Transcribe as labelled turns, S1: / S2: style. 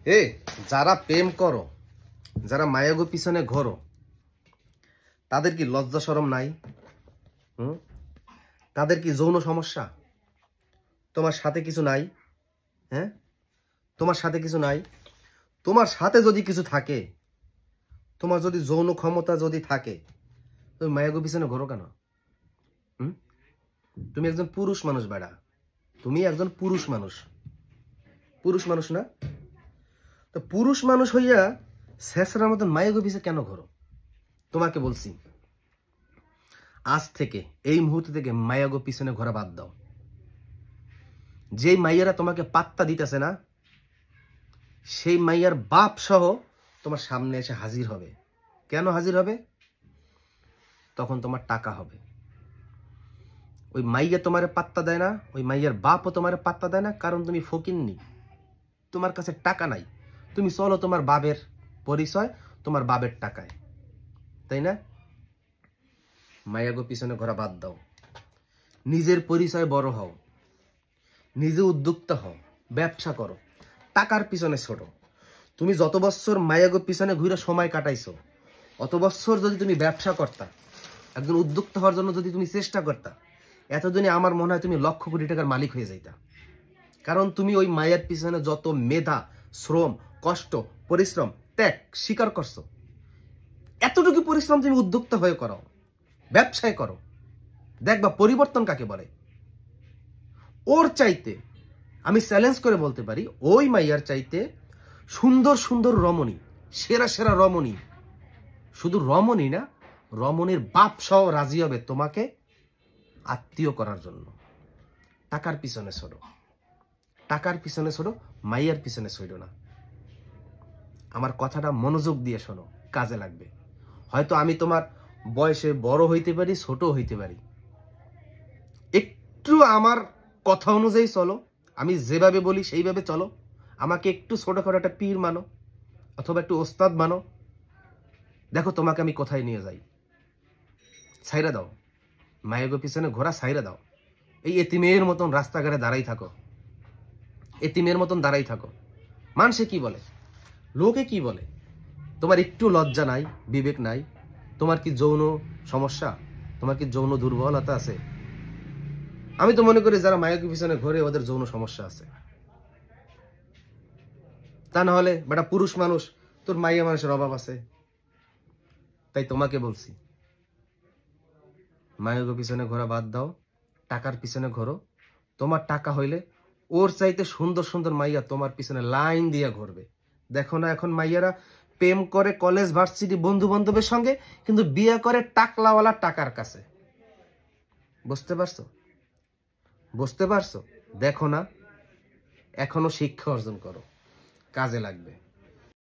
S1: এ যারা প্রেম করো, যারা মায়াগো পিছনে ঘোরো, তাদের কি লজ্জা শরম নাই? তাদের কি যৌন সমস্যা? তোমার সাথে কিছু নাই? হ্যাঁ, তোমার সাথে কিছু নাই? তোমার সাথে যদি কিছু থাকে, তোমার যদি যৌন ক্ষমতা যদি থাকে, তুমি মায়াগো পিছনে ঘোরো কেন? তুমি একজন পুরুষ মানুষ বেড়া, তুমি একজন পুরুষ মানুষ, পুরুষ মানুষ না? তো পুরুষ মানুষ হইয়া শেষরার মতন মায়াগো পিছে কেন ঘোরো? তোমাকে বলছি, আজ থেকে এই মুহূর্ত থেকে মায়াগো পিছনে ঘোরা বাদ দাও। যেই মাইয়ারা তোমাকে পাত্তা দিতেছে না, সেই মাইয়ার বাপ সহ তোমার সামনে এসে হাজির হবে। কেন হাজির হবে? তখন তোমার টাকা হবে। ওই মাইয়া তোমারে পাত্তা দেয় না, ওই মাইয়ার বাপও তোমারে পাত্তা দেয় না, কারণ তুমি ফকিন্নি, তোমার কাছে টাকা নাই। তুমি চলো তোমার বাবের পরিচয়, তোমার বাবের টাকায়, তাই না? মায়াগো পিছনে ঘোরা বাদ দাও। নিজের পরিচয় বড় হও, নিজে উদ্যোক্তা হও, ব্যবসা করো, টাকার পিছনে ছোট। তুমি যত বছর মায়াগো পিছনে ঘুরে সময় কাটাইছো, অত বছর যদি তুমি ব্যবসা করতা, একজন উদ্যোক্তা হওয়ার জন্য যদি তুমি চেষ্টা করতা, এতদিনে আমার মনে হয় তুমি লক্ষ কোটি টাকার মালিক হয়ে যাইতা। কারণ তুমি ওই মায়ের পিছনে যত মেধা, শ্রম, কষ্ট, পরিশ্রম, ত্যাগ স্বীকার করছো, এতটুকু পরিশ্রম তুমি উদ্যোক্তা হয়ে করো, ব্যবসায় করো, দেখবা পরিবর্তন কাকে বলে। ওর চাইতে আমি চ্যালেঞ্জ করে বলতে পারি, ওই মাইয়ার চাইতে সুন্দর সুন্দর রমণী, সেরা সেরা রমণী, শুধু রমণী না, রমণীর বাপ সহ রাজি হবে তোমাকে আত্মীয় করার জন্য। টাকার পিছনে ছোড়ো, টাকার পিছনে ছোড়ো, মাইয়ার পিছনে ছোড়ো না। আমার কথাটা মনোযোগ দিয়ে শোনো, কাজে লাগবে। হয়তো আমি তোমার বয়সে বড় হইতে পারি, ছোট হইতে পারি, একটু আমার কথা অনুযায়ী চলো, আমি যেভাবে বলি সেইভাবে চলো। আমাকে একটু ছোটখাটো একটা পীর মানো, অথবা একটু ওস্তাদ মানো, দেখো তোমাকে আমি কোথায় নিয়ে যাই। ছাইরা দাও, মায়ের পিছনে ঘোরা ছাইরা দাও। এই এতিমের মতন রাস্তাঘাটে দাঁড়াই থাকো, এতিমের মতন দাঁড়াই থাকো। মানুষে কি বলে, লোকে কি বলে? তোমার একটু লজ্জা নাই, বিবেক নাই? তোমার কি যৌন সমস্যা? তোমার কি যৌন দুর্বলতা আছে? আমি তো মনে করি যারা মায়ের পিছনে ঘোরে ওদের যৌন সমস্যা আছে। তা না হলে বেটা পুরুষ মানুষ, তোর মাইয়া মানুষের অভাব আছে। তাই তোমাকে বলছি, মায়ের পিছনে ঘোরা বাদ দাও, টাকার পিছনে ঘোরো। তোমার টাকা হইলে ওর চাইতে সুন্দর সুন্দর মাইয়া তোমার পিছনে লাইন দিয়ে ঘুরবে। দেখো না এখন মাইয়ারা প্রেম করে কলেজ ভার্সিটি বন্ধু বান্ধবের সঙ্গে, কিন্তু বিয়ে করে টাকলাওয়ালা টাকার কাছে। বুঝতে পারছো? বুঝতে পারছো? দেখো না, এখনো শিক্ষা অর্জন করো, কাজে লাগবে।